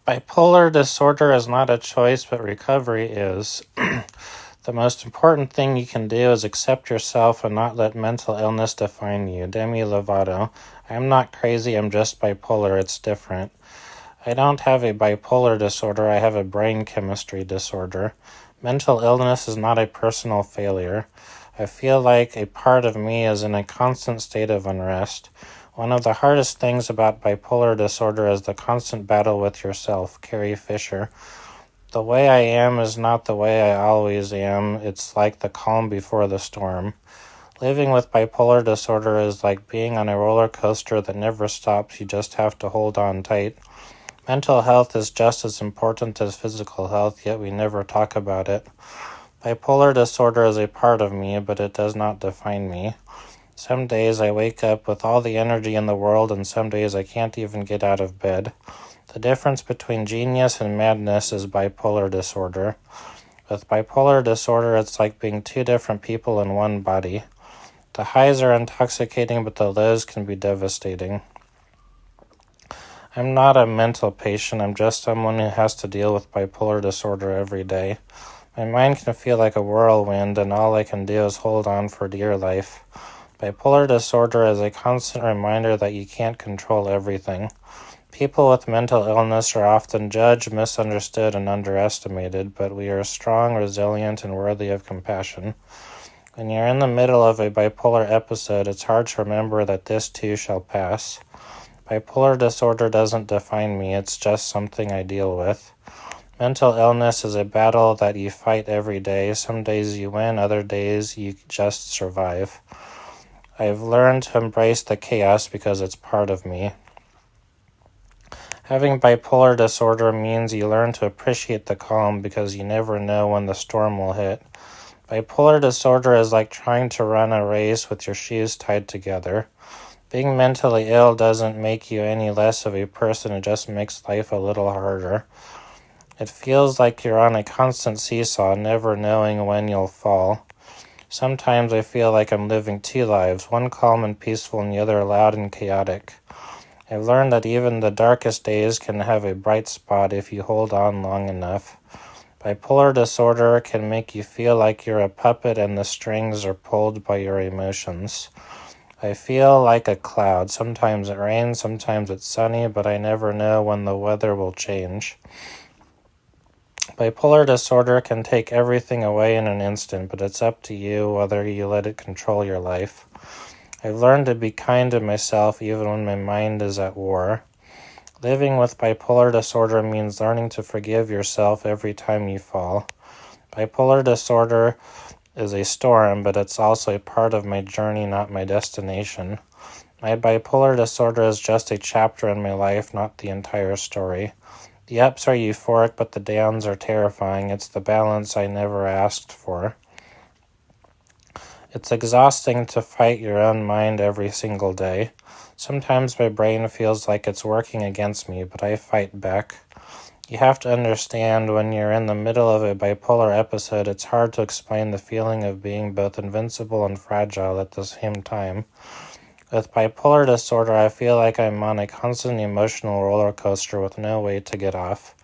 Bipolar disorder is not a choice, but recovery is. The most important thing you can do is accept yourself and not let mental illness define you. Demi Lovato. I'm not crazy, I'm just bipolar, it's different. I don't have a bipolar disorder, I have a brain chemistry disorder. Mental illness is not a personal failure. I feel like a part of me is in a constant state of unrest. One of the hardest things about bipolar disorder is the constant battle with yourself. Carrie Fisher. The way I am is not the way I always am. It's like the calm before the storm. Living with bipolar disorder is like being on a roller coaster that never stops. You just have to hold on tight. Mental health is just as important as physical health, yet we never talk about it. Bipolar disorder is a part of me, but it does not define me. Some days I wake up with all the energy in the world, and some days I can't even get out of bed. The difference between genius and madness is bipolar disorder. With bipolar disorder, it's like being two different people in one body. The highs are intoxicating, but the lows can be devastating. I'm not a mental patient, I'm just someone who has to deal with bipolar disorder every day. My mind can feel like a whirlwind, and all I can do is hold on for dear life. Bipolar disorder is a constant reminder that you can't control everything. People with mental illness are often judged, misunderstood, and underestimated, but we are strong, resilient, and worthy of compassion. When you're in the middle of a bipolar episode, it's hard to remember that this too shall pass. Bipolar disorder doesn't define me, it's just something I deal with. Mental illness is a battle that you fight every day. Some days you win, other days you just survive. I've learned to embrace the chaos because it's part of me. Having bipolar disorder means you learn to appreciate the calm because you never know when the storm will hit. Bipolar disorder is like trying to run a race with your shoes tied together. Being mentally ill doesn't make you any less of a person, it just makes life a little harder. It feels like you're on a constant seesaw, never knowing when you'll fall. Sometimes I feel like I'm living two lives, one calm and peaceful and the other loud and chaotic. I've learned that even the darkest days can have a bright spot if you hold on long enough. Bipolar disorder can make you feel like you're a puppet and the strings are pulled by your emotions. I feel like a cloud. Sometimes it rains, sometimes it's sunny, but I never know when the weather will change. Bipolar disorder can take everything away in an instant, but it's up to you whether you let it control your life. I've learned to be kind to myself even when my mind is at war. Living with bipolar disorder means learning to forgive yourself every time you fall. Bipolar disorder is a storm, but it's also a part of my journey, not my destination. My bipolar disorder is just a chapter in my life, not the entire story. The ups are euphoric, but the downs are terrifying. It's the balance I never asked for. It's exhausting to fight your own mind every single day. Sometimes my brain feels like it's working against me, but I fight back. You have to understand when you're in the middle of a bipolar episode, it's hard to explain the feeling of being both invincible and fragile at the same time. With bipolar disorder, I feel like I'm on a constant emotional roller coaster with no way to get off.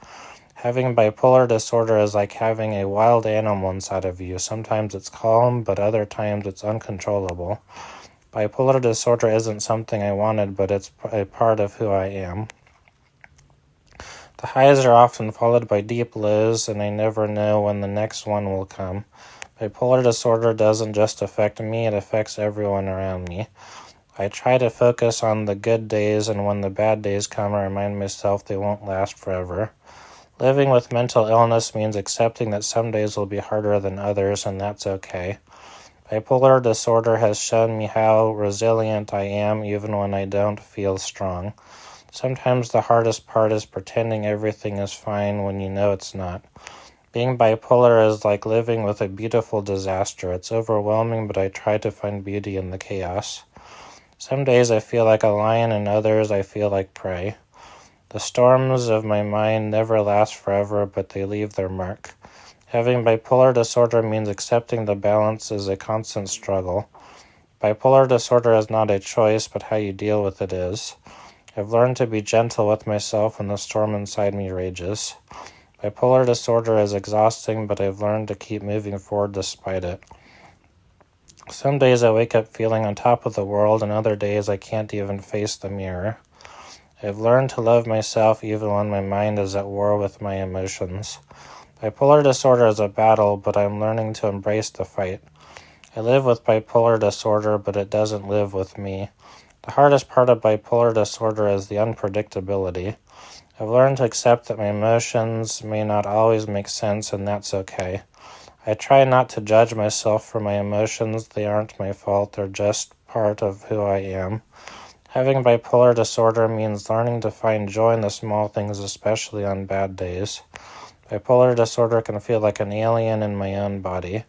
Having bipolar disorder is like having a wild animal inside of you. Sometimes it's calm, but other times it's uncontrollable. Bipolar disorder isn't something I wanted, but it's a part of who I am. The highs are often followed by deep lows, and I never know when the next one will come. Bipolar disorder doesn't just affect me, it affects everyone around me. I try to focus on the good days, and when the bad days come, I remind myself they won't last forever. Living with mental illness means accepting that some days will be harder than others, and that's okay. Bipolar disorder has shown me how resilient I am even when I don't feel strong. Sometimes the hardest part is pretending everything is fine when you know it's not. Being bipolar is like living with a beautiful disaster. It's overwhelming, but I try to find beauty in the chaos. Some days I feel like a lion, and others I feel like prey. The storms of my mind never last forever, but they leave their mark. Having bipolar disorder means accepting the balance is a constant struggle. Bipolar disorder is not a choice, but how you deal with it is. I've learned to be gentle with myself when the storm inside me rages. Bipolar disorder is exhausting, but I've learned to keep moving forward despite it. Some days I wake up feeling on top of the world, and other days I can't even face the mirror. I've learned to love myself even when my mind is at war with my emotions. Bipolar disorder is a battle, but I'm learning to embrace the fight. I live with bipolar disorder, but it doesn't live with me. The hardest part of bipolar disorder is the unpredictability. I've learned to accept that my emotions may not always make sense, and that's okay. I try not to judge myself for my emotions. They aren't my fault. They're just part of who I am. Having bipolar disorder means learning to find joy in the small things, especially on bad days. Bipolar disorder can feel like an alien in my own body.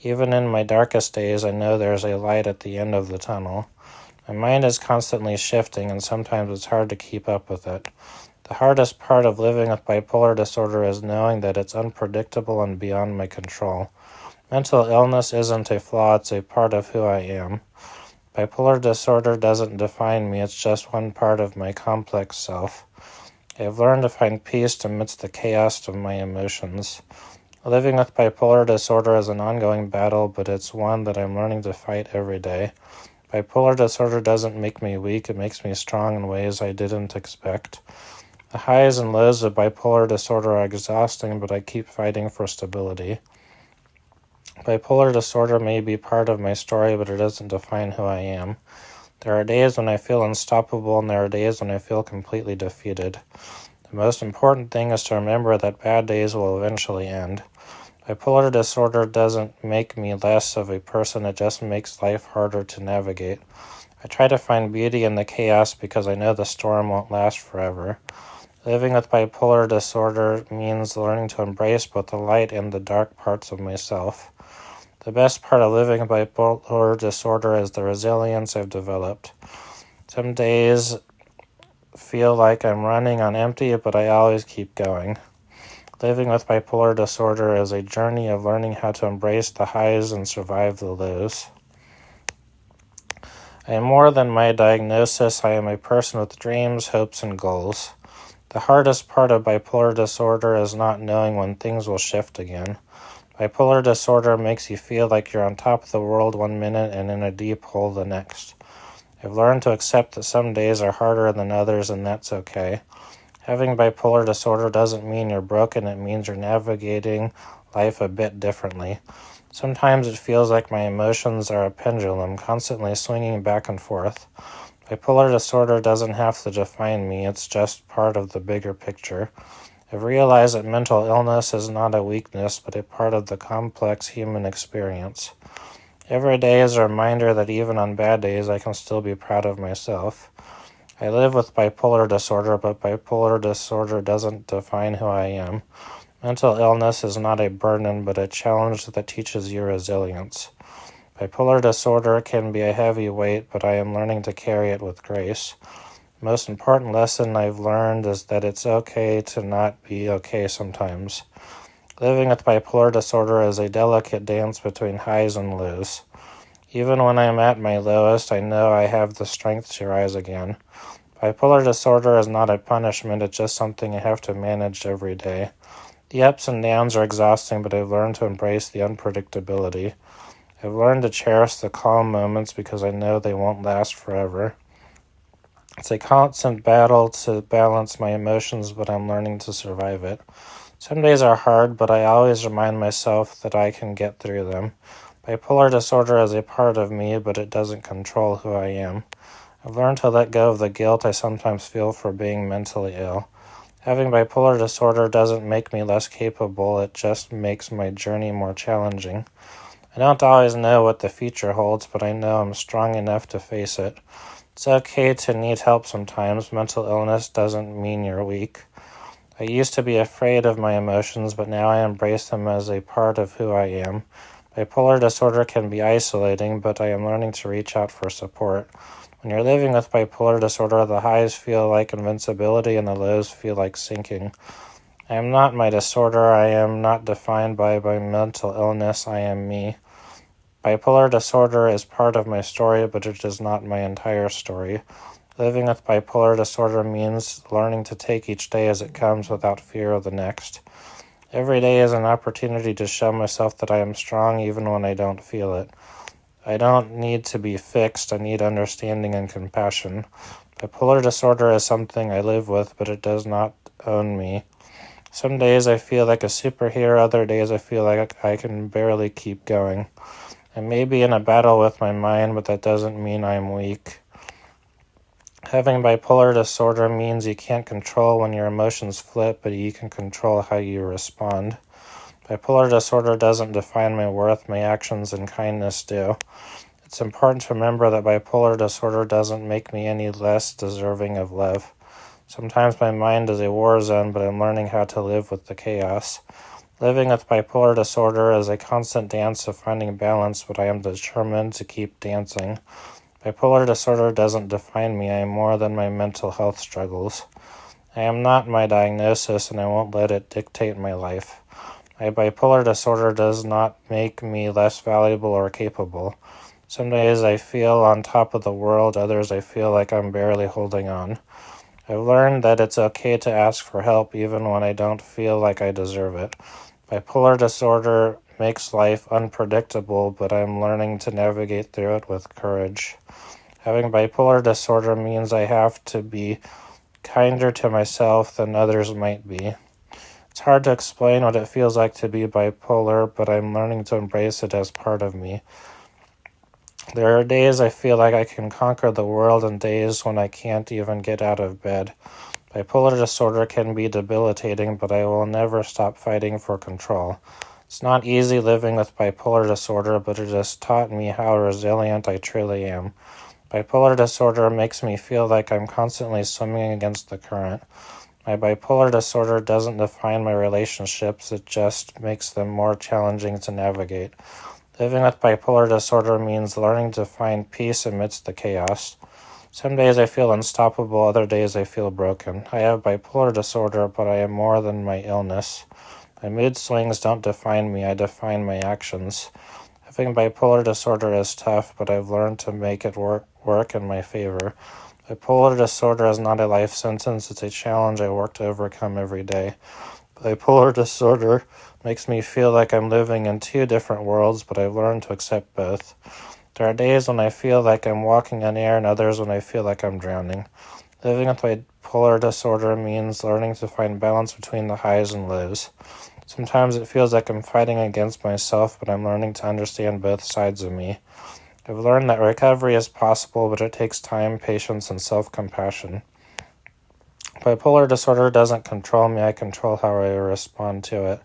Even in my darkest days, I know there's a light at the end of the tunnel. My mind is constantly shifting, and sometimes it's hard to keep up with it. The hardest part of living with bipolar disorder is knowing that it's unpredictable and beyond my control. Mental illness isn't a flaw, it's a part of who I am. Bipolar disorder doesn't define me, it's just one part of my complex self. I've learned to find peace amidst the chaos of my emotions. Living with bipolar disorder is an ongoing battle, but it's one that I'm learning to fight every day. Bipolar disorder doesn't make me weak, it makes me strong in ways I didn't expect. The highs and lows of bipolar disorder are exhausting, but I keep fighting for stability. Bipolar disorder may be part of my story, but it doesn't define who I am. There are days when I feel unstoppable, and there are days when I feel completely defeated. The most important thing is to remember that bad days will eventually end. Bipolar disorder doesn't make me less of a person, it just makes life harder to navigate. I try to find beauty in the chaos because I know the storm won't last forever. Living with bipolar disorder means learning to embrace both the light and the dark parts of myself. The best part of living with bipolar disorder is the resilience I've developed. Some days feel like I'm running on empty, but I always keep going. Living with bipolar disorder is a journey of learning how to embrace the highs and survive the lows. I am more than my diagnosis. I am a person with dreams, hopes, and goals. The hardest part of bipolar disorder is not knowing when things will shift again. Bipolar disorder makes you feel like you're on top of the world one minute and in a deep hole the next. I've learned to accept that some days are harder than others, and that's okay. Having bipolar disorder doesn't mean you're broken, it means you're navigating life a bit differently. Sometimes it feels like my emotions are a pendulum, constantly swinging back and forth. Bipolar disorder doesn't have to define me, it's just part of the bigger picture. I've realized that mental illness is not a weakness, but a part of the complex human experience. Every day is a reminder that even on bad days, I can still be proud of myself. I live with bipolar disorder, but bipolar disorder doesn't define who I am. Mental illness is not a burden, but a challenge that teaches you resilience. Bipolar disorder can be a heavy weight, but I am learning to carry it with grace. The most important lesson I've learned is that it's okay to not be okay sometimes. Living with bipolar disorder is a delicate dance between highs and lows. Even when I'm at my lowest, I know I have the strength to rise again. Bipolar disorder is not a punishment, it's just something I have to manage every day. The ups and downs are exhausting, but I've learned to embrace the unpredictability. I've learned to cherish the calm moments because I know they won't last forever. It's a constant battle to balance my emotions, but I'm learning to survive it. Some days are hard, but I always remind myself that I can get through them. Bipolar disorder is a part of me, but it doesn't control who I am. I've learned to let go of the guilt I sometimes feel for being mentally ill. Having bipolar disorder doesn't make me less capable, it just makes my journey more challenging. I don't always know what the future holds, but I know I'm strong enough to face it. It's okay to need help sometimes. Mental illness doesn't mean you're weak. I used to be afraid of my emotions, but now I embrace them as a part of who I am. Bipolar disorder can be isolating, but I am learning to reach out for support. When you're living with bipolar disorder, the highs feel like invincibility and the lows feel like sinking. I am not my disorder. I am not defined by my mental illness. I am me. Bipolar disorder is part of my story, but it is not my entire story. Living with bipolar disorder means learning to take each day as it comes without fear of the next. Every day is an opportunity to show myself that I am strong even when I don't feel it. I don't need to be fixed, I need understanding and compassion. Bipolar disorder is something I live with, but it does not own me. Some days I feel like a superhero, other days I feel like I can barely keep going. I may be in a battle with my mind, but that doesn't mean I'm weak. Having bipolar disorder means you can't control when your emotions flip, but you can control how you respond. Bipolar disorder doesn't define my worth, my actions and kindness do. It's important to remember that bipolar disorder doesn't make me any less deserving of love. Sometimes my mind is a war zone, but I'm learning how to live with the chaos. Living with bipolar disorder is a constant dance of finding balance, but I am determined to keep dancing. Bipolar disorder doesn't define me. I am more than my mental health struggles. I am not my diagnosis, and I won't let it dictate my life. My bipolar disorder does not make me less valuable or capable. Some days I feel on top of the world, others I feel like I'm barely holding on. I've learned that it's okay to ask for help even when I don't feel like I deserve it. Bipolar disorder makes life unpredictable, but I'm learning to navigate through it with courage. Having bipolar disorder means I have to be kinder to myself than others might be. It's hard to explain what it feels like to be bipolar, but I'm learning to embrace it as part of me. There are days I feel like I can conquer the world and days when I can't even get out of bed. Bipolar disorder can be debilitating, but I will never stop fighting for control. It's not easy living with bipolar disorder, but it has taught me how resilient I truly am. Bipolar disorder makes me feel like I'm constantly swimming against the current. My bipolar disorder doesn't define my relationships, it just makes them more challenging to navigate. Living with bipolar disorder means learning to find peace amidst the chaos. Some days I feel unstoppable, other days I feel broken. I have bipolar disorder, but I am more than my illness. My mood swings don't define me, I define my actions. Having bipolar disorder is tough, but I've learned to make it work in my favor. Bipolar disorder is not a life sentence, it's a challenge I work to overcome every day. Bipolar disorder makes me feel like I'm living in two different worlds, but I've learned to accept both. There are days when I feel like I'm walking on air and others when I feel like I'm drowning. Living with bipolar disorder means learning to find balance between the highs and lows. Sometimes it feels like I'm fighting against myself, but I'm learning to understand both sides of me. I've learned that recovery is possible, but it takes time, patience, and self-compassion. Bipolar disorder doesn't control me, I control how I respond to it.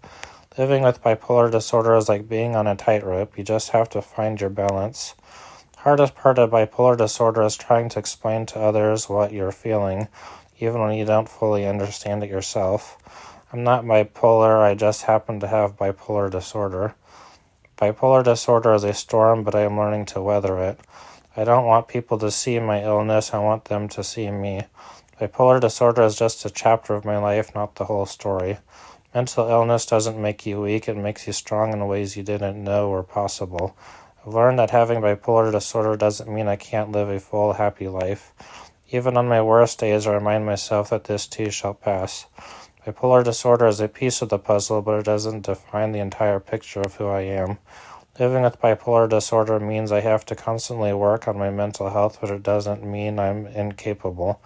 Living with bipolar disorder is like being on a tightrope. You just have to find your balance. Hardest part of bipolar disorder is trying to explain to others what you're feeling, even when you don't fully understand it yourself. I'm not bipolar, I just happen to have bipolar disorder. Bipolar disorder is a storm, but I am learning to weather it. I don't want people to see my illness, I want them to see me. Bipolar disorder is just a chapter of my life, not the whole story. Mental illness doesn't make you weak, it makes you strong in ways you didn't know were possible. I've learned that having bipolar disorder doesn't mean I can't live a full, happy life. Even on my worst days, I remind myself that this too shall pass. Bipolar disorder is a piece of the puzzle, but it doesn't define the entire picture of who I am. Living with bipolar disorder means I have to constantly work on my mental health, but it doesn't mean I'm incapable.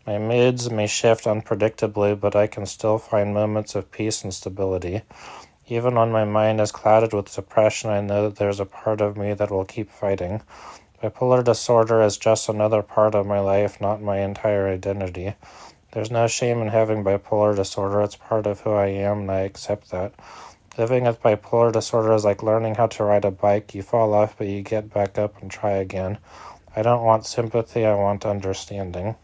My moods may shift unpredictably, but I can still find moments of peace and stability. Even when my mind is clouded with depression, I know that there's a part of me that will keep fighting. Bipolar disorder is just another part of my life, not my entire identity. There's no shame in having bipolar disorder, it's part of who I am, and I accept that. Living with bipolar disorder is like learning how to ride a bike. You fall off, but you get back up and try again. I don't want sympathy, I want understanding.